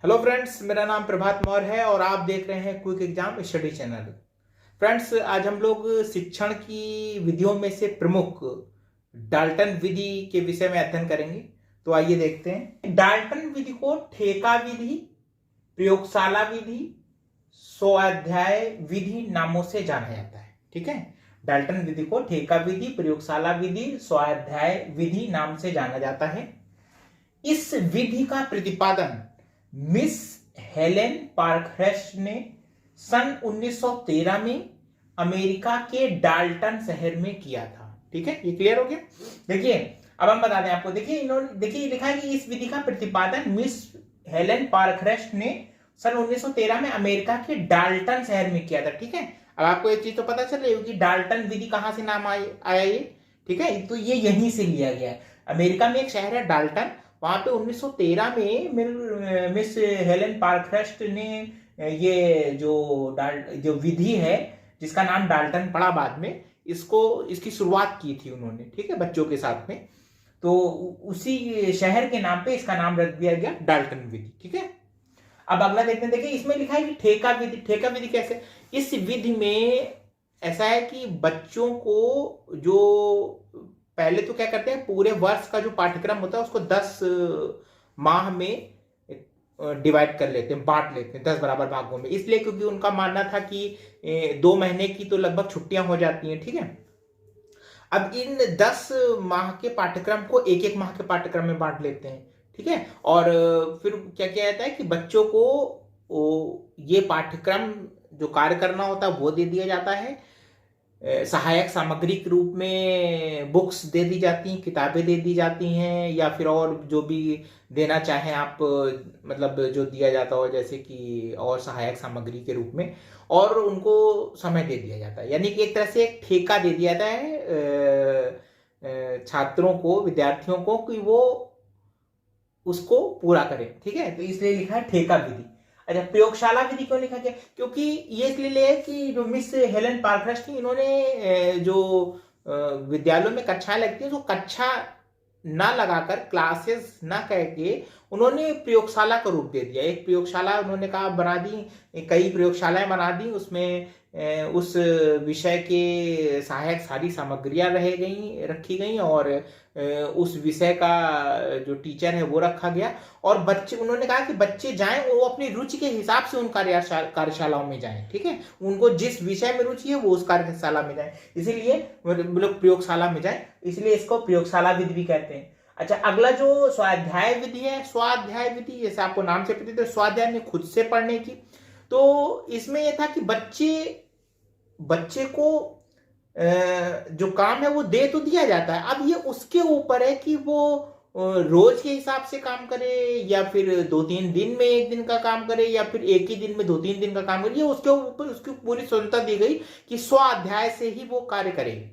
Hello friends, मेरा नाम प्रभात मौर्य है और आप देख रहे हैं quick exam study channel. Friends, आज हम लोग शिक्षण की विधियों में से प्रमुख डाल्टन विधि के विषय में अध्ययन करेंगे। तो आइए देखते हैं। डाल्टन विधि को ठेका विधि, प्रयोगशाला विधि, स्वाध्याय विधि नामों से जाना जाता है। ठीक है, डाल्टन विधि को ठेका विधि, प्रयोगशाला विधि, स्वाध्याय विधि नाम से जाना जाता है। इस विधि का प्रतिपादन मिस हेलेन पार्कहर्स्ट ने सन 1913 में अमेरिका के डाल्टन शहर में किया था। ठीक है, ये क्लियर हो गया। देखिए, अब हम बता दें आपको। देखिए, इन्होंने देखिए लिखा है कि इस विधि का प्रतिपादन मिस हेलेन पार्कहर्स्ट ने सन 1913 में अमेरिका के डाल्टन शहर में किया था। ठीक है, अब आपको एक चीज तो पता चल रही होगी कि डाल्टन विधि कहां से नाम आया ये। ठीक है, तो ये यहीं से लिया गया है। अमेरिका में एक शहर है डाल्टन, वहां पे 1913 में मिस हेलेन पार्कहर्स्ट ने ये जो विधि है जिसका नाम डाल्टन पड़ा बाद में, इसकी शुरुआत की थी उन्होंने। ठीक है, बच्चों के साथ में। तो उसी शहर के नाम पे इसका नाम रख दिया गया डाल्टन विधि। ठीक है, अब अगला देखते हैं। देखिए, इसमें लिखा है कि ठेका विधि। ठेका विधि कैसे? इस विधि में ऐसा है कि बच्चों को जो पहले तो क्या करते हैं, पूरे वर्ष का जो पाठ्यक्रम होता है उसको 10 माह में डिवाइड कर लेते हैं, बांट लेते हैं 10 बराबर भागों में। इसलिए क्योंकि उनका मानना था कि 2 महीने की तो लगभग छुट्टियां हो जाती हैं। ठीक है, अब इन 10 माह के पाठ्यक्रम को एक एक माह के पाठ्यक्रम में बांट लेते हैं। ठीक है, और फिर क्या किया जाता है कि बच्चों को ये पाठ्यक्रम जो कार्य करना होता है वो दे दिया जाता है। सहायक सामग्री के रूप में बुक्स दे दी जाती हैं, किताबें दे दी जाती हैं, या फिर और जो भी देना चाहें आप, मतलब जो दिया जाता हो जैसे कि और सहायक सामग्री के रूप में, और उनको समय दे दिया जाता है। यानी कि एक तरह से एक ठेका दे दिया जाता है छात्रों को, विद्यार्थियों को, कि वो उसको पूरा करें। ठीक है, तो इसलिए लिखा है ठेका विधि। अच्छा, प्रयोगशाला विधि क्यों लिखा गया? क्योंकि ये इसलिए है कि जो मिस हेलेन पार्कहर्स्ट थी, इन्होंने जो विद्यालयों में कक्षाएं लगती हैं, तो कक्षा ना लगाकर, क्लासेस ना कह के उन्होंने प्रयोगशाला का रूप दे दिया। एक प्रयोगशाला उन्होंने कहा बना दी, कई प्रयोगशालाएं बना दी, उसमें उस विषय के सहायक सारी सामग्रियां रखी गई, और उस विषय का जो टीचर है वो रखा गया। और बच्चे, उन्होंने कहा कि बच्चे जाएं, वो अपनी रुचि के हिसाब से उन कार्यशालाओं में जाएं। ठीक है, उनको जिस विषय में रुचि है वो उस कार्यशाला में जाएं, इसीलिए लोग प्रयोगशाला में जाएं, इसलिए इसको प्रयोगशाला विधि भी कहते हैं। अच्छा, अगला जो स्वाध्याय विधि है, स्वाध्याय विधि जैसे आपको नाम से पता है, स्वाध्याय में खुद से पढ़ने की। तो इसमें यह था कि बच्चे को जो काम है वो दे तो दिया जाता है, अब ये उसके ऊपर है कि वो रोज के हिसाब से काम करे, या फिर 2-3 दिन में एक दिन का काम करे, या फिर एक ही दिन में 2-3 दिन का काम करे। ये उसके ऊपर उसकी पूरी स्वतंत्रता दी गई कि स्वाध्याय से ही वो कार्य करेगी।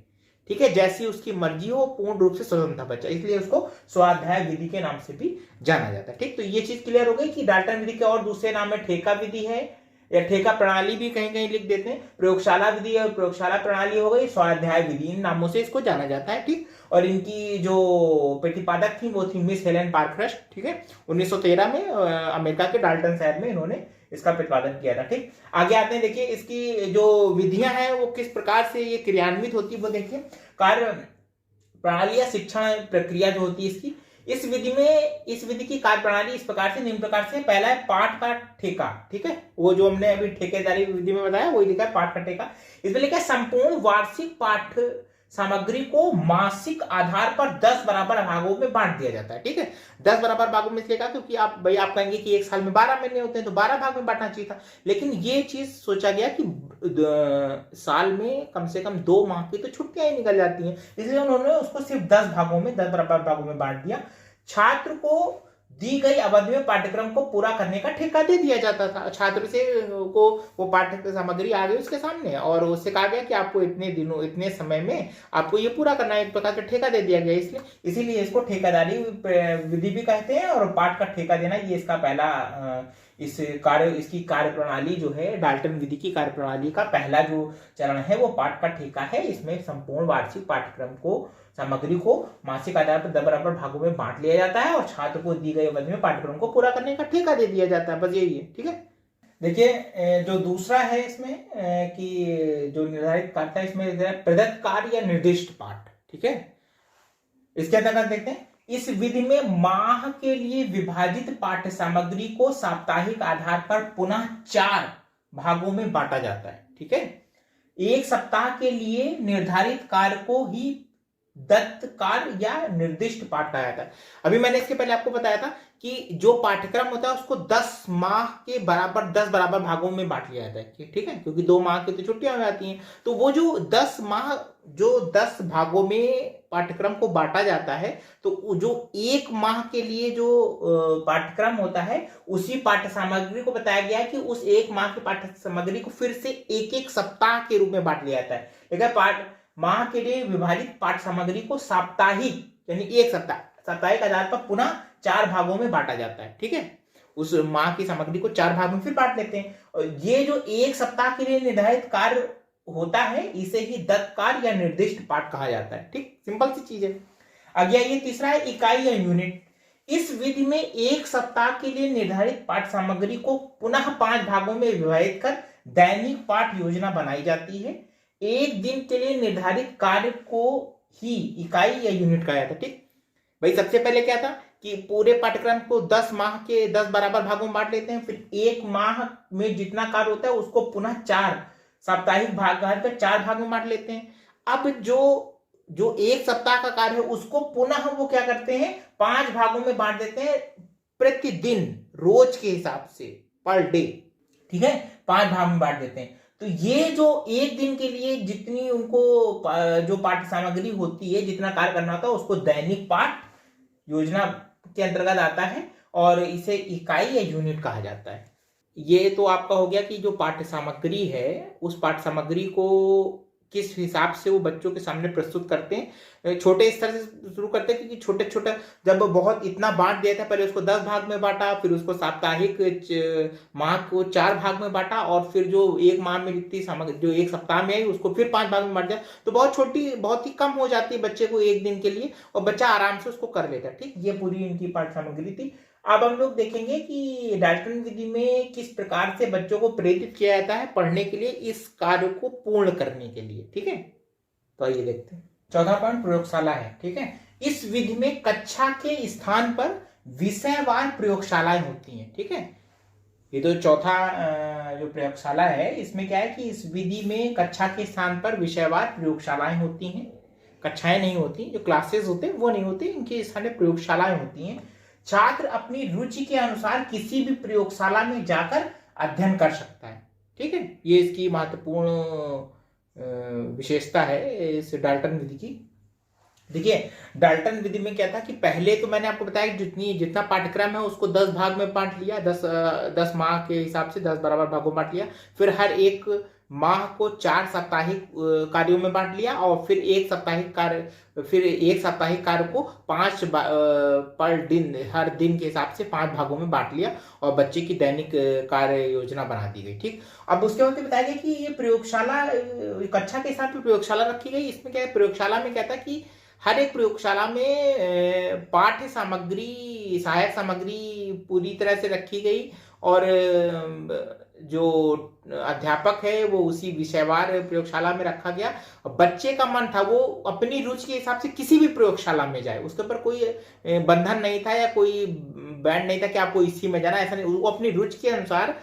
ठीक है, जैसी उसकी मर्जी हो, पूर्ण रूप से स्वतंत्र बच्चा, इसलिए उसको स्वाध्याय विधि के नाम से भी जाना जाता है। ठीक, तो ये चीज क्लियर हो गई कि डाल्टन विधि के और दूसरे नाम है ठेका विधि है, या ठेका प्रणाली भी कहीं कहीं लिख देते हैं। प्रयोगशाला विधि और प्रयोगशाला प्रणाली हो गई, स्वाध्याय विधि, इन नामों से इसको जाना जाता है। ठीक, और इनकी जो प्रतिपादक थी वो थी मिस हेलेन पार्कहर्स्ट। ठीक है, 1913 में अमेरिका के डाल्टन शहर में इन्होंने इसका प्रतिपादन किया था। ठीक, आगे आते हैं। देखिए, इसकी जो विधियां हैं वो किस प्रकार से ये क्रियान्वित होती है वो देखिए। कार्य प्रणाली या शिक्षण प्रक्रिया जो होती है इसकी, इस विधि की कार्य प्रणाली इस प्रकार से, निम्न प्रकार से। पहला है पाठ का ठेका। ठीक है, वो जो हमने अभी ठेकेदारी विधि में बताया वही लिखा है, पाठ का ठेका। इसमें लिखा है संपूर्ण वार्षिक पाठ सामग्री को मासिक आधार पर 10 बराबर भागों में बांट दिया जाता है। ठीक है, 10 बराबर भागों में इसलिए कहा क्योंकि आप कहेंगे कि एक साल में 12 महीने होते हैं, तो 12 भाग में बांटना चाहिए था। लेकिन ये चीज सोचा गया कि साल में कम से कम 2 माह की तो छुट्टियां ही निकल जाती हैं, इसलिए उन्होंने उसको सिर्फ 10 भागों में, 10 बराबर भागों में बांट दिया। छात्र को दी गई अवधि में पाठ्यक्रम को पूरा करने का ठेका दे दिया जाता था। छात्र से को वो पाठ्य सामग्री आ गई उसके सामने, और उससे कहा गया कि आपको इतने दिनों, इतने समय में आपको ये पूरा करना है, एक प्रकार का ठेका दे दिया गया। इसीलिए इसको ठेकेदारी विधि भी कहते हैं, और पाठ का ठेका देना ये इसका पहला इसकी कार्यप्रणाली जो है, डाल्टन विधि की कार्यप्रणाली का पहला जो चरण है वो पाठ का ठेका है। इसमें संपूर्ण वार्षिक पाठ्यक्रम को सामग्री को मासिक आधार पर 10 बराबर भागों में बांट लिया जाता है और छात्र को दी गई अवधि में पाठ्यक्रम को पूरा करने का ठेका दे दिया जाता है। बस यही है, ठीक है। देखिए जो दूसरा है इसमें कि जो निर्धारित पाठ है, इसमें प्रदत्त कार्य या निर्दिष्ट पाठ, ठीक है। इसके अंतर्गत देखते हैं, इस विधि में माह के लिए विभाजित पाठ्य सामग्री को साप्ताहिक आधार पर पुनः 4 भागों में बांटा जाता है, ठीक है। एक सप्ताह के लिए निर्धारित कार्य को ही दत्त कार्य या निर्दिष्ट पाठ कहा जाता है। अभी मैंने इसके पहले आपको बताया था कि जो पाठ्यक्रम होता है उसको 10 माह के बराबर 10 बराबर भागों में बांट लिया जाता है, ठीक है, क्योंकि 2 माह की तो छुट्टियां हो जाती हैं। तो वो जो 10 माह जो 10 भागों में पाठ्यक्रम को बांटा जाता है, तो जो 1 माह के लिए जो पाठ्यक्रम होता है उसी पाठ्य सामग्री को बताया गया है कि उस 1 माह की पाठ्य सामग्री को फिर से एक सप्ताह के रूप में बांट लिया जाता है। लेकिन माह के लिए विभाजित पाठ्य सामग्री को साप्ताहिक यानी एक सप्ताह साप्ताहिक आधार पर पुनः 4 भागों में बांटा जाता है, ठीक है। उस माह की सामग्री को 4 भागों में फिर बांट लेते हैं। और ये जो एक सप्ताह के लिए निर्धारित कार्य होता है इसे ही दत्त कार्य या निर्दिष्ट पाठ कहा जाता है, ठीक। सिंपल सी चीज है। अगला ये तीसरा है इकाई या यूनिट। इस विधि में एक सप्ताह के लिए निर्धारित पाठ सामग्री को पुनः 5 भागों में विभाजित कर दैनिक पाठ योजना बनाई जाती है। एक दिन के लिए निर्धारित कार्य को ही इकाई या यूनिट कहा जाता है, ठीक। भाई सबसे पहले क्या था कि पूरे पाठ्यक्रम को 10 माह के 10 बराबर भागों में बांट लेते हैं, फिर 1 माह में जितना कार्य होता है उसको पुनः 4 साप्ताहिक भाग कर 4 भागों में बांट लेते हैं। अब जो एक सप्ताह का कार्य है उसको पुनः वो क्या करते हैं 5 भागों में बांट देते हैं, प्रतिदिन रोज के हिसाब से, पर डे, ठीक है, 5 भाग में बांट देते हैं। तो ये जो एक दिन के लिए जितनी उनको जो पाठ्य सामग्री होती है, जितना कार्य करना होता है उसको दैनिक पाठ योजना के अंतर्गत आता है और इसे इकाई या यूनिट कहा जाता है। ये तो आपका हो गया कि जो पाठ्य सामग्री है उस पाठ्य सामग्री को किस हिसाब से वो बच्चों के सामने प्रस्तुत करते हैं। छोटे स्तर से शुरू करते हैं क्योंकि छोटे छोटे जब बहुत इतना बांट दिया था, पहले उसको 10 भाग में बांटा, फिर उसको साप्ताहिक माह को 4 भाग में बांटा और फिर जो 1 माह में जितनी सामग्री जो 1 सप्ताह में आई उसको फिर 5 भाग में बांट दिया। तो बहुत छोटी, बहुत ही कम हो जाती है बच्चे को एक दिन के लिए और बच्चा आराम से उसको कर लेता है, ठीक। ये पूरी इनकी पाठ्य सामग्री थी। अब हम लोग देखेंगे कि डाल्टन विधि में किस प्रकार से बच्चों को प्रेरित किया जाता है पढ़ने के लिए, इस कार्य को पूर्ण करने के लिए, ठीक है। तो आइए देखते हैं। चौथा पॉइंट प्रयोगशाला है, ठीक है। इस विधि में कक्षा के स्थान पर विषयवार प्रयोगशालाएं होती हैं, ठीक है। ये तो चौथा जो प्रयोगशाला है इसमें क्या है कि इस विधि में कक्षा के स्थान पर विषयवार प्रयोगशालाएं होती हैं। कक्षाएं नहीं होती, जो क्लासेस होते हैं वो नहीं होती, इनके स्थान पर प्रयोगशालाएं होती हैं। छात्र अपनी रुचि के अनुसार किसी भी प्रयोगशाला में जाकर अध्ययन कर सकता है, ठीक है। ये इसकी महत्वपूर्ण विशेषता है इस डाल्टन विधि की। देखिए डाल्टन विधि में क्या था कि पहले तो मैंने आपको बताया कि जितना पाठ्यक्रम है उसको 10 भाग में बांट लिया, 10 माह के हिसाब से 10 बराबर भागों में बांट लिया। फिर हर एक माह को 4 साप्ताहिक कार्यों में बांट लिया और फिर एक साप्ताहिक कार्य को 5 पर दिन, हर दिन के हिसाब से 5 भागों में बांट लिया और बच्चे की दैनिक कार्य योजना बना दी गई, ठीक। अब उसके बाद बताया गया कि ये प्रयोगशाला कक्षा के साथ प्रयोगशाला रखी गई। इसमें क्या है, प्रयोगशाला में क्या था कि हर एक प्रयोगशाला में पाठ्य सामग्री, सहायक सामग्री पूरी तरह से रखी गई और जो अध्यापक है वो उसी विषयवार प्रयोगशाला में रखा गया। बच्चे का मन था वो अपनी रुचि के हिसाब से किसी भी प्रयोगशाला में जाए, उसके ऊपर कोई बंधन नहीं था या कोई बैंड नहीं था कि आपको इसी में जाना, ऐसा नहीं। वो अपनी रुचि के अनुसार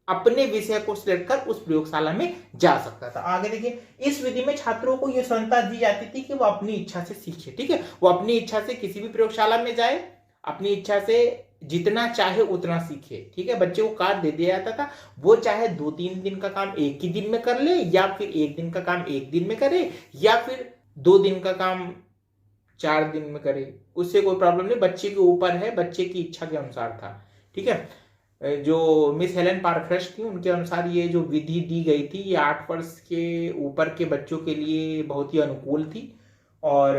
अपने विषय को सिलेक्ट कर उस प्रयोगशाला में जा सकता था। आगे देखिए, इस विधि में छात्रों को यह स्वतंत्रता दी जाती थी कि वो अपनी इच्छा से सीखे, ठीक है। वो अपनी इच्छा से किसी भी प्रयोगशाला में जाए, अपनी इच्छा से जितना चाहे उतना सीखे, ठीक है। बच्चे को कार्य दे दिया जाता था, वो चाहे 2-3 दिन का काम एक ही दिन में कर ले या फिर 1 दिन का काम 1 दिन में करे या फिर 2 दिन का काम 4 दिन में करे, उससे कोई प्रॉब्लम नहीं। बच्चे के ऊपर है, बच्चे की इच्छा के अनुसार था, ठीक है। जो मिस हेलेन पारखरस्ट थी उनके अनुसार ये जो विधि दी गई थी ये 8 वर्ष के ऊपर के बच्चों के लिए बहुत ही अनुकूल थी और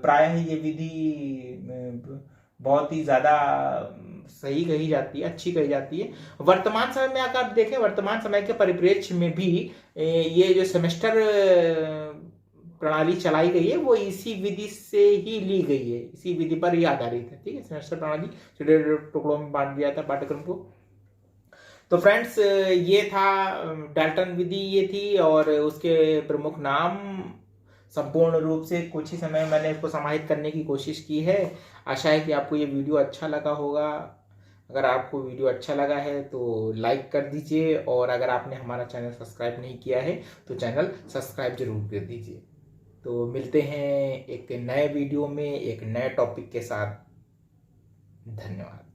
प्रायः ये विधि बहुत ही ज़्यादा सही कही जाती है, अच्छी कही जाती है। वर्तमान समय में अगर आप देखें, वर्तमान समय के परिप्रेक्ष्य में भी ये जो सेमेस्टर प्रणाली चलाई गई है वो इसी विधि से ही ली गई है, इसी विधि पर ही आधारित है। ठीक है, सेमेस्टर प्रणाली छोटे टुकड़ों में बांट दिया था पाठ्यक्रम को। तो फ्रेंड्स ये था डाल्टन विधि, ये थी, और उसके प्रमुख नाम संपूर्ण रूप से कुछ ही समय में मैंने इसको समाहित करने की कोशिश की है। आशा है कि आपको ये वीडियो अच्छा लगा होगा। अगर आपको वीडियो अच्छा लगा है तो लाइक कर दीजिए, और अगर आपने हमारा चैनल सब्सक्राइब नहीं किया है तो चैनल सब्सक्राइब जरूर कर दीजिए। तो मिलते हैं एक नए वीडियो में एक नए टॉपिक के साथ। धन्यवाद।